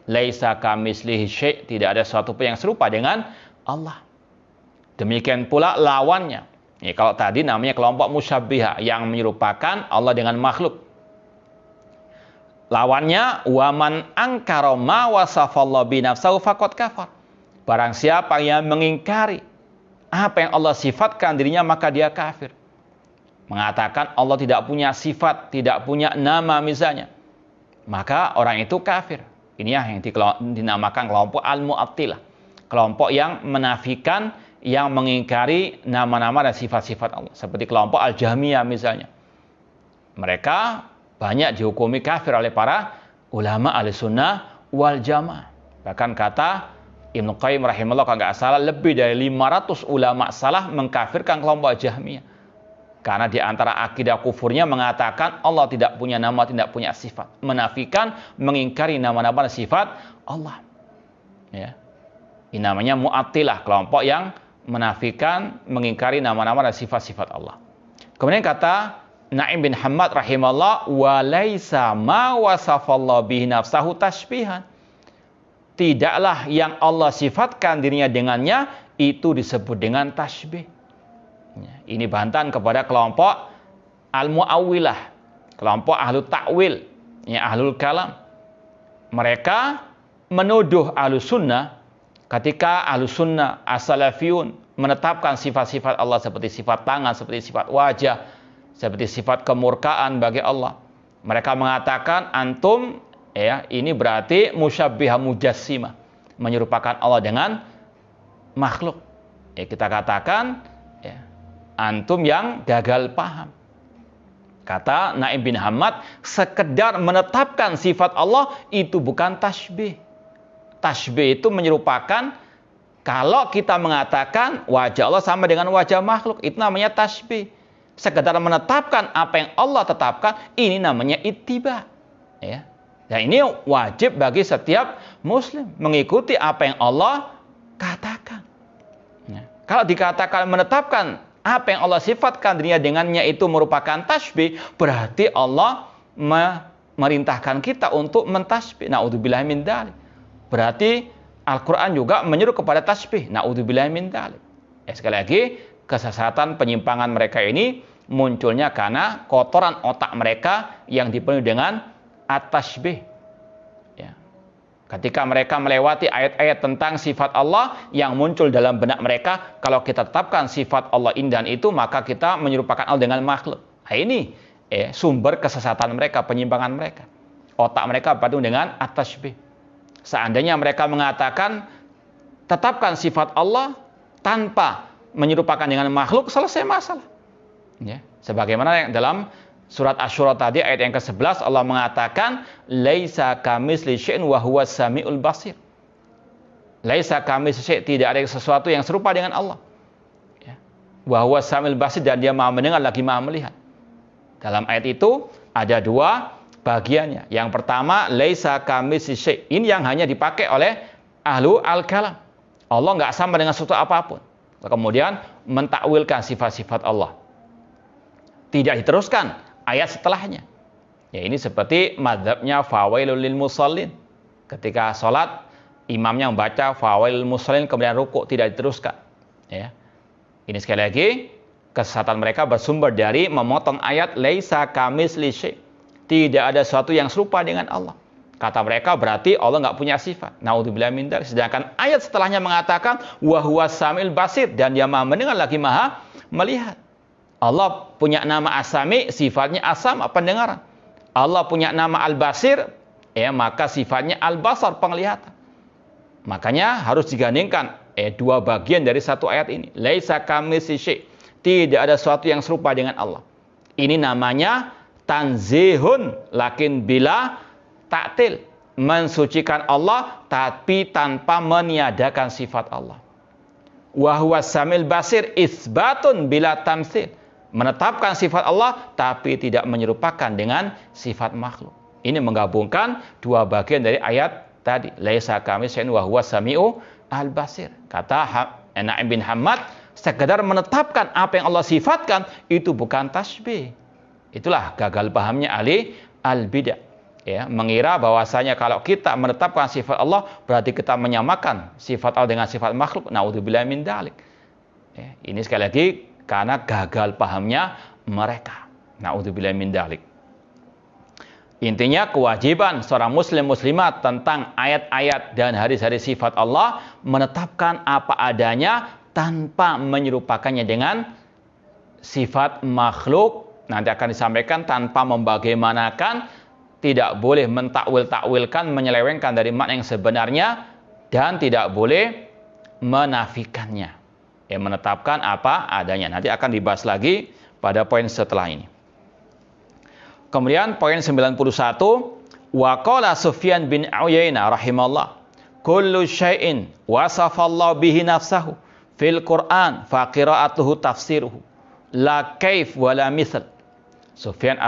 Laisa kamislihi syai', tidak ada sesuatu pun yang serupa dengan Allah. Demikian pula lawannya. Ya, kalau tadi namanya kelompok musyabbiha yang menyerupakan Allah dengan makhluk. Lawannya waman angkara ma wasafallahu bi nafsahu faqad kafar. Barang siapa yang mengingkari apa yang Allah sifatkan dirinya, maka dia kafir. Mengatakan Allah tidak punya sifat, tidak punya nama misalnya, maka orang itu kafir. Ini yang dinamakan kelompok al-mu'attilah. Kelompok yang menafikan, yang mengingkari nama-nama dan sifat-sifat Allah. Seperti kelompok al-Jahmiyah misalnya. Mereka banyak dihukumi kafir oleh para ulama ahlussunnah wal jamaah. Bahkan kata Ibnu Qayyim rahimahullah, kalau nggak salah, lebih dari 500 ulama salah mengkafirkan kelompok Jahmiyah. Karena di antara akidah kufurnya mengatakan Allah tidak punya nama, tidak punya sifat. Menafikan, mengingkari nama-nama dan sifat Allah. Ya. Ini namanya mu'attilah, kelompok yang menafikan, mengingkari nama-nama dan sifat-sifat Allah. Kemudian kata Naim bin Hammad rahimahullah, walaisa ma wasafallahu bihi nafsahu tashbihan. Tidaklah yang Allah sifatkan dirinya dengannya itu disebut dengan tasbih. Ini bantahan kepada kelompok al-mu'awwilah, kelompok ahlu ta'wil, ahlul kalam. Mereka menuduh ahlus sunnah ketika ahlus sunnah as-salafiyun menetapkan sifat-sifat Allah seperti sifat tangan, seperti sifat wajah, seperti sifat kemurkaan bagi Allah. Mereka mengatakan antum ini berarti musyabbiha mujassimah, menyerupakan Allah dengan makhluk. Kita katakan antum yang gagal paham. Kata Naim bin Hammad, sekedar menetapkan sifat Allah itu bukan tasbih. Tasbih itu menyerupakan, kalau kita mengatakan wajah Allah sama dengan wajah makhluk, itu namanya tasbih. Sekedar menetapkan apa yang Allah tetapkan, ini namanya ittiba. Ya. Dan ini wajib bagi setiap muslim mengikuti apa yang Allah katakan. Ya. Kalau dikatakan menetapkan apa yang Allah sifatkan dirinya dengannya itu merupakan tasbih, berarti Allah merintahkan kita untuk mentasbih. Na'udzubillah min dzalik. Berarti Al-Quran juga menyuruh kepada tasbih. Na'udzubillah min dzalik. Sekali lagi, kesesatan penyimpangan mereka ini munculnya karena kotoran otak mereka yang dipenuhi dengan at-tasbih. Ya. Ketika mereka melewati ayat-ayat tentang sifat Allah yang muncul dalam benak mereka, kalau kita tetapkan sifat Allah ini dan itu, maka kita menyerupakan Allah dengan makhluk. Nah, ini sumber kesesatan mereka, penyimpangan mereka. Otak mereka penuh dengan at-tasbih. Seandainya mereka mengatakan tetapkan sifat Allah tanpa menyerupakan dengan makhluk, selesai masalah. Ya. Sebagaimana yang dalam surat Asy-Syura tadi ayat yang ke-11 Allah mengatakan laisa kamitsli syai'un wa huwas samiul basir. Laisa kamitsli syai', tidak ada sesuatu yang serupa dengan Allah. Ya. Wa huwas samiul basir, dan dia Maha mendengar lagi Maha melihat. Dalam ayat itu ada dua bagiannya. Yang pertama laisa kamitsli syai'. Ini yang hanya dipakai oleh ahlu al-kalam. Allah enggak sama dengan sesuatu apapun. Kemudian mentakwilkan sifat-sifat Allah. Tidak diteruskan ayat setelahnya. Ya, ini seperti mazhabnya fawailul lil musallin. Ketika sholat, imamnya membaca fawailul musallin kemudian rukuk, tidak diteruskan. Ya. Ini sekali lagi kesesatan mereka bersumber dari memotong ayat laisa kamitsli syai'. Tidak ada sesuatu yang serupa dengan Allah. Kata mereka berarti Allah nggak punya sifat. Na'udzubillah min dzalik. Sedangkan ayat setelahnya mengatakan wa huwas samiul basir, dan dia Maha mendengar lagi Maha melihat. Allah punya nama As-Sami, sifatnya As-Sam, pendengaran. Allah punya nama Al-Basir, maka sifatnya Al-Basar, penglihatan. Makanya harus digandingkan dua bagian dari satu ayat ini. Laisa kamitsli syai'. Tidak ada sesuatu yang serupa dengan Allah. Ini namanya tanzihun lakin bila ta'til. Mensucikan Allah tapi tanpa meniadakan sifat Allah. Wa huwas samil basir isbatun bila tamtsil. Menetapkan sifat Allah tapi tidak menyerupakan dengan sifat makhluk. Ini menggabungkan dua bagian dari ayat tadi. Laisa kamitsli syai'un wa huwas samiu al-basir. Kata Na'im bin Hammad, sekedar menetapkan apa yang Allah sifatkan itu bukan tasbih. Itulah gagal pahamnya ahli al-bidah. Ya, mengira bahwasanya kalau kita menetapkan sifat Allah berarti kita menyamakan sifat Allah dengan sifat makhluk. Na'udzubillah min dzalik. Ya, ini sekali lagi karena gagal pahamnya mereka. Na'udzubillah min dzalik. Intinya kewajiban seorang muslim muslimat tentang ayat-ayat dan hadis-hadis sifat Allah menetapkan apa adanya tanpa menyerupakannya dengan sifat makhluk. Nanti akan disampaikan tanpa membagaimanakan, tidak boleh mentakwil-takwilkan, menyelewengkan dari makna yang sebenarnya, dan tidak boleh menafikannya. Menetapkan apa adanya. Nanti akan dibahas lagi pada poin setelah ini. Kemudian poin 91, wa qala Sufyan bin Uyainah rahimallah, kullu syai'in wasafallahu bihi nafsahu fil Qur'an fa qira'atuhu tafsiruhu la kaif wala misal. Sufyan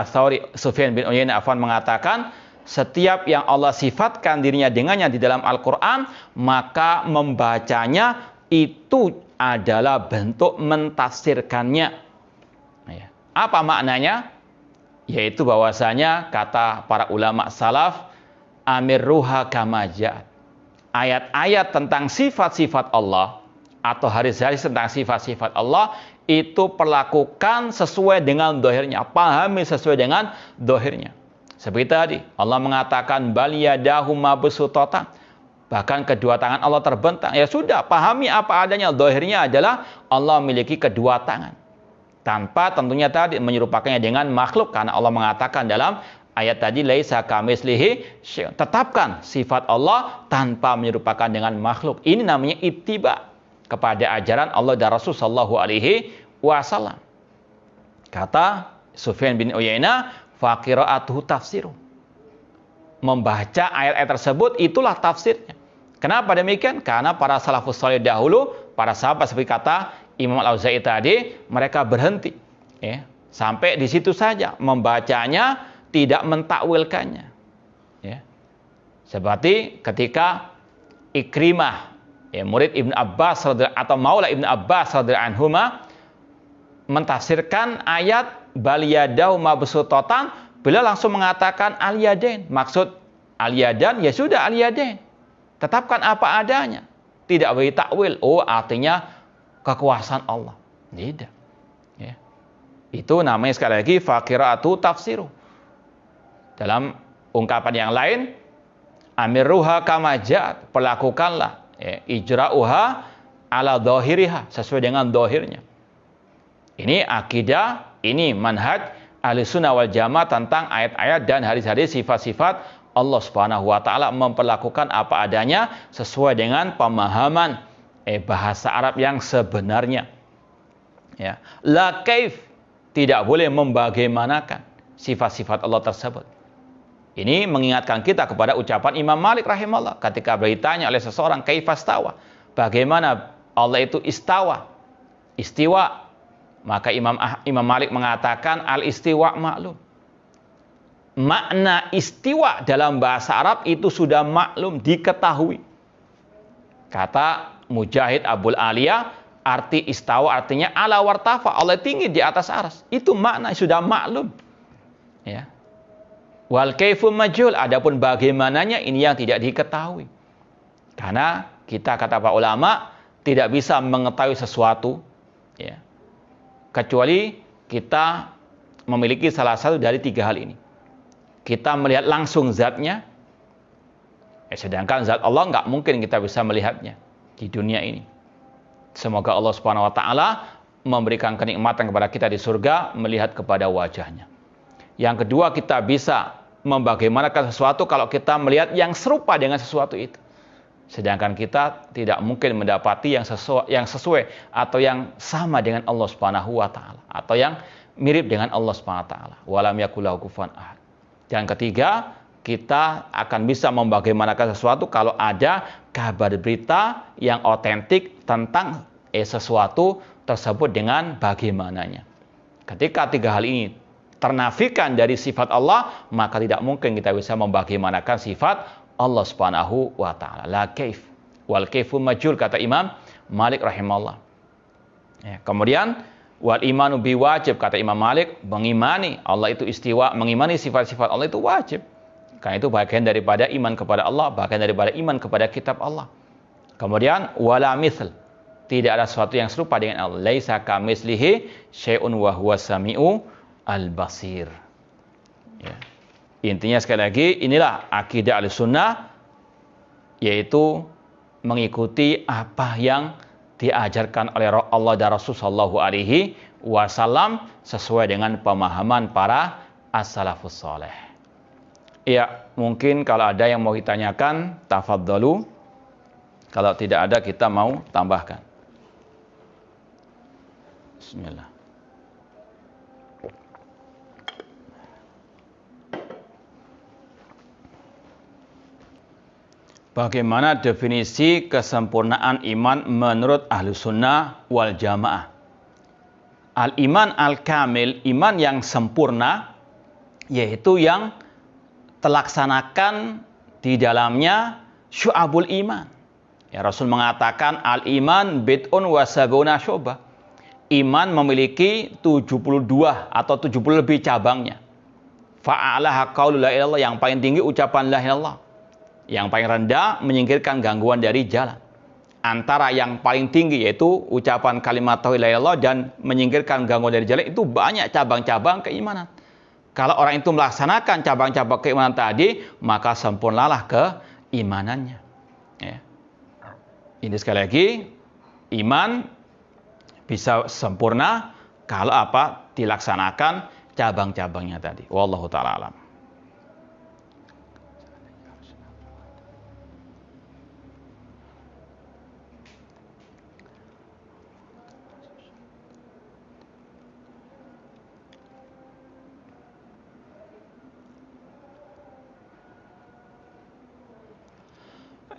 bin Uyainah mengatakan, setiap yang Allah sifatkan dirinya dengannya di dalam Al-Quran, maka membacanya itu adalah bentuk mentafsirkannya. Apa maknanya? Yaitu bahwasanya kata para ulama salaf, amirruha kama ja'at. Ayat-ayat tentang sifat-sifat Allah atau hadis-hadis tentang sifat-sifat Allah itu perlakukan sesuai dengan dohirnya, pahami sesuai dengan dohirnya. Seperti tadi Allah mengatakan bal yadahu mabsutatan, bahkan kedua tangan Allah terbentang. Ya sudah, pahami apa adanya. Dohirnya adalah Allah memiliki kedua tangan, tanpa tentunya tadi menyerupakannya dengan makhluk, karena Allah mengatakan dalam ayat tadi laisa kamitslihi syai'un. Tetapkan sifat Allah tanpa menyerupakan dengan makhluk. Ini namanya ittiba kepada ajaran Allah dan Rasul sallallahu alaihi wasallam. Kata Sufyan bin Uyainah, fa qira'atuhu tafsiru. Membaca ayat-ayat tersebut itulah tafsirnya. Kenapa demikian? Karena para salafus saleh dahulu, para sahabat seperti kata Imam Al-Auza'i tadi, mereka berhenti sampai di situ saja, membacanya, tidak mentakwilkannya. Seperti ketika Ikrimah murid Ibnu Abbas atau Maula Ibnu Abbas radhiyallahu anhuma mentafsirkan ayat bal yadahu mabsuutatan, beliau langsung mengatakan al-yadain. Maksud al-yadan ya sudah al-yadain. Tetapkan apa adanya. Tidak beri takwil. Oh, artinya kekuasaan Allah. Tidak. Ya. Itu namanya sekali lagi faqiratu tafsiru. Dalam ungkapan yang lain, amirruha kama ja'at, perlakukanlah ijra'uha ala dhahiriha, sesuai dengan dhahirnya. Ini akidah, ini manhaj Ahlussunnah wal Jamaah tentang ayat-ayat dan hadis-hadis sifat-sifat Allah Subhanahu wa taala, memperlakukan apa adanya sesuai dengan pemahaman bahasa Arab yang sebenarnya. Ya. La kaif, tidak boleh membagaimanakan sifat-sifat Allah tersebut. Ini mengingatkan kita kepada ucapan Imam Malik rahimahullah ketika ditanya oleh seseorang kaifastawa, bagaimana Allah itu istawa, istiwa. Maka Imam Malik mengatakan al-istiwa maklum. Makna istiwa dalam bahasa Arab itu sudah maklum, diketahui. Kata Mujahid Abul Aliyah, arti istawa artinya ala wartafa, Allah tinggi di atas arsy. Itu makna sudah maklum. Ya. Wal kaifu majhul, adapun bagaimananya ini yang tidak diketahui. Karena kita, kata para ulama, tidak bisa mengetahui sesuatu, ya, kecuali kita memiliki salah satu dari tiga hal ini. Kita melihat langsung zatnya, sedangkan zat Allah nggak mungkin kita bisa melihatnya di dunia ini. Semoga Allah Subhanahu wa taala memberikan kenikmatan kepada kita di surga melihat kepada wajahnya. Yang kedua, kita bisa membagaimanakan sesuatu kalau kita melihat yang serupa dengan sesuatu itu. Sedangkan kita tidak mungkin mendapati yang sesuai atau yang sama dengan Allah Subhanahu wa taala atau yang mirip dengan Allah Subhanahu wa taala. Walam yakul lahu kufuwan ahad. Yang ketiga, kita akan bisa membagaimanakan sesuatu kalau ada kabar berita yang otentik tentang sesuatu tersebut dengan bagaimananya. Ketika tiga hal ini ternafikan dari sifat Allah, maka tidak mungkin kita bisa membagaimanakan sifat Allah Subhanahu wa taala. La kaif wal kaifu majhul, kata Imam Malik rahimahullah. Ya, kemudian wal imanu biwajib, kata Imam Malik, mengimani Allah itu istiwa, mengimani sifat-sifat Allah itu wajib. Karena itu bagian daripada iman kepada Allah, bagian daripada iman kepada kitab Allah. Kemudian wala mithl, tidak ada sesuatu yang serupa dengan Allah. Laisa kamitslihi syai'un wa huwas samiu al-basir. Ya. Intinya sekali lagi, inilah akidah Ahlussunnah, yaitu mengikuti apa yang diajarkan oleh Allah dan Rasul sallallahu alaihi wasallam sesuai dengan pemahaman para as-salafus saleh. Ya, mungkin kalau ada yang mau ditanyakan, tafadhalu. Kalau tidak ada, kita mau tambahkan. Bismillah. Bagaimana definisi kesempurnaan iman menurut Ahlussunnah wal Jamaah? Al-iman al-kamil, iman yang sempurna, yaitu yang terlaksanakan di dalamnya syu'abul iman. Ya, Rasul mengatakan al-iman bid'un wa sab'una syu'bah. Iman memiliki 72 atau 70 lebih cabangnya. Fa'alaha qaulu la ilaha illallah, yang paling tinggi ucapan la ilaha illallah. Yang paling rendah menyingkirkan gangguan dari jalan. Antara yang paling tinggi yaitu ucapan kalimat tauhid la ilaha illallah dan menyingkirkan gangguan dari jalan, itu banyak cabang-cabang keimanan. Kalau orang itu melaksanakan cabang-cabang keimanan tadi, maka sempurnalah keimanannya. Ya. Ini sekali lagi, iman bisa sempurna kalau apa? Dilaksanakan cabang-cabangnya tadi. Wallahu ta'ala alam.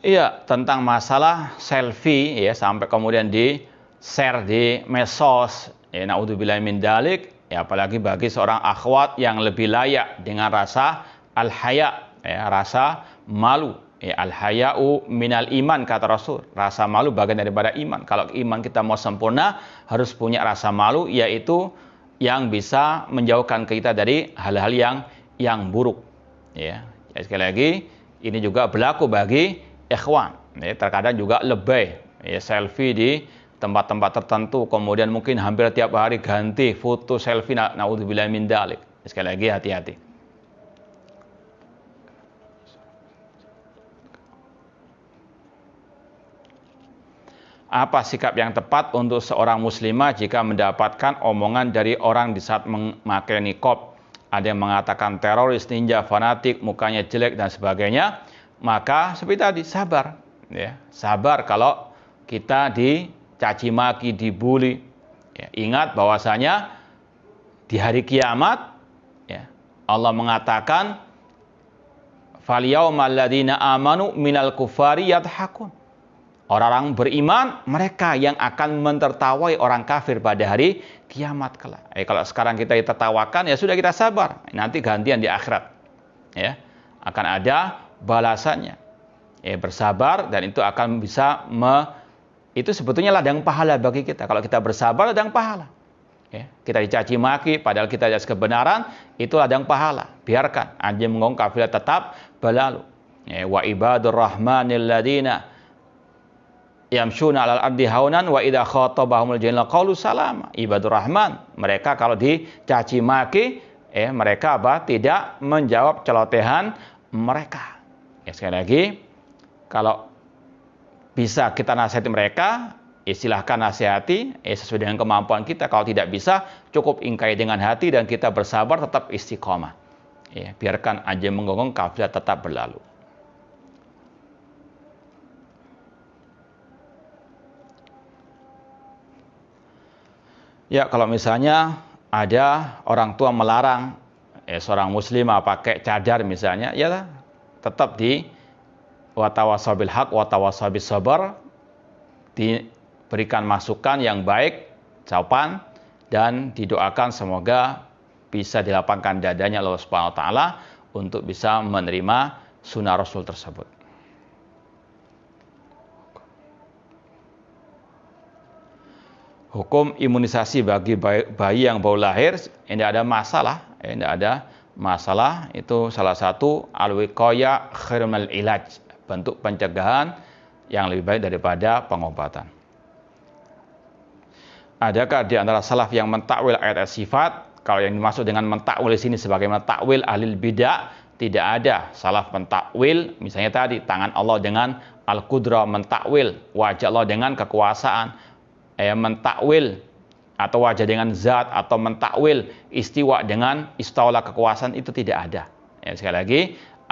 Iya, tentang masalah selfie ya, sampai kemudian di-share di medsos, ya naudzubillahi min dzalik, ya apalagi bagi seorang akhwat yang lebih layak dengan rasa al-haya, ya rasa malu Al-haya'u minal iman, kata Rasul. Rasa malu bagian daripada iman. Kalau iman kita mau sempurna, harus punya rasa malu, yaitu yang bisa menjauhkan kita dari hal-hal yang buruk. Ya. Sekali lagi, ini juga berlaku bagi ikhwan. Terkadang juga lebay, selfie di tempat-tempat tertentu, kemudian mungkin hampir tiap hari ganti foto selfie, naudzubillah min dzalik. Sekali lagi, hati-hati. Apa sikap yang tepat untuk seorang muslimah jika mendapatkan omongan dari orang di saat memakai niqab? Ada yang mengatakan teroris, ninja, fanatik, mukanya jelek dan sebagainya. Maka seperti tadi, sabar. Ya, sabar kalau kita dicaci maki, dibully. Ya, ingat bahwasanya di hari kiamat, ya, Allah mengatakan, "Falyaumal ladzina amanu minal kufari yadhakun." Orang-orang beriman, mereka yang akan mentertawai orang kafir pada hari kiamat kelak. Kalau sekarang kita ditertawakan, ya sudah, kita sabar. Nanti gantian di akhirat. Ya, akan ada balasannya. Bersabar, dan itu akan bisa itu sebetulnya ladang pahala bagi kita. Kalau kita bersabar, ladang pahala. Kita dicaci maki, padahal kita atas kebenaran, itu ladang pahala. Biarkan anjing menggong kafilah tetap berlalu. Wa ibadur rahmanil ladina yamshuna 'alal ardi haunan wa idza khatabahumul jahiluna qalu salama. Ibadur rahman, mereka kalau dicaci maki, mereka tidak menjawab celotehan mereka. Sekali lagi, kalau bisa kita nasihati mereka, silahkan nasihati, sesuai dengan kemampuan kita. Kalau tidak bisa, cukup ingkai dengan hati dan kita bersabar, tetap istiqomah. Biarkan anjing menggonggong kafilah tetap berlalu. Ya, kalau misalnya ada orang tua melarang seorang muslimah pakai cadar misalnya, ya tetap di watawasau bil haq watawasau bis sabar, diberikan masukan yang baik, sopan, dan didoakan semoga bisa dilapangkan dadanya Allah Subhanahu wa taala untuk bisa menerima sunnah Rasul tersebut. Hukum imunisasi bagi bayi yang baru lahir, tidak ada masalah, tidak ada masalah. Itu salah satu al-wiqaya khairun minal ilaj, bentuk pencegahan yang lebih baik daripada pengobatan. Adakah di antara salaf yang mentakwil ayat sifat? Kalau yang dimaksud dengan mentakwil di sini sebagai mentakwil ahlul bidah, tidak ada salaf mentakwil. Misalnya tadi tangan Allah dengan al-qudrah, mentakwil wajah Allah dengan kekuasaan, mentakwil atau wajah dengan zat, atau mentakwil istiwa dengan istaula kekuasaan, itu tidak ada. Sekali lagi,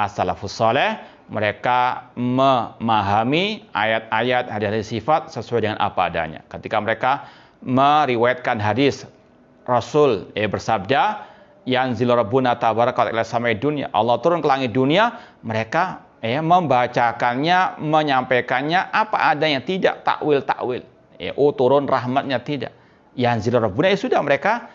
as-salafus saleh, mereka memahami ayat-ayat hadis sifat sesuai dengan apa adanya. Ketika mereka meriwayatkan hadis Rasul bersabda, yanzilu rabbuna tabaraka ila samai dunya, Allah turun ke langit dunia, mereka membacakannya, menyampaikannya apa adanya, tidak takwil-takwil. Turun rahmatnya, tidak. Yanzilu rabbuna, sudah mereka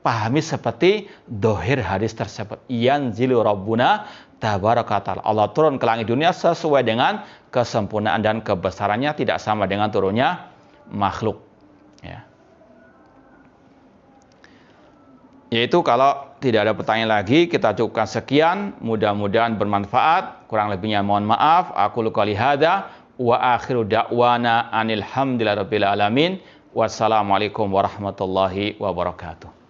pahami seperti dohir hadis tersebut. Yanzilu rabbuna tabaraka ta'ala, Allah turun ke langit dunia sesuai dengan kesempurnaan dan kebesarannya, tidak sama dengan turunnya makhluk. Yaitu kalau tidak ada pertanyaan lagi, kita cukupkan sekian. Mudah-mudahan bermanfaat. Kurang lebihnya mohon maaf. Aku qouli hadza wa akhiru da'wana anil hamdulillahi rabbil alamin. Wassalamualaikum warahmatullahi wabarakatuh.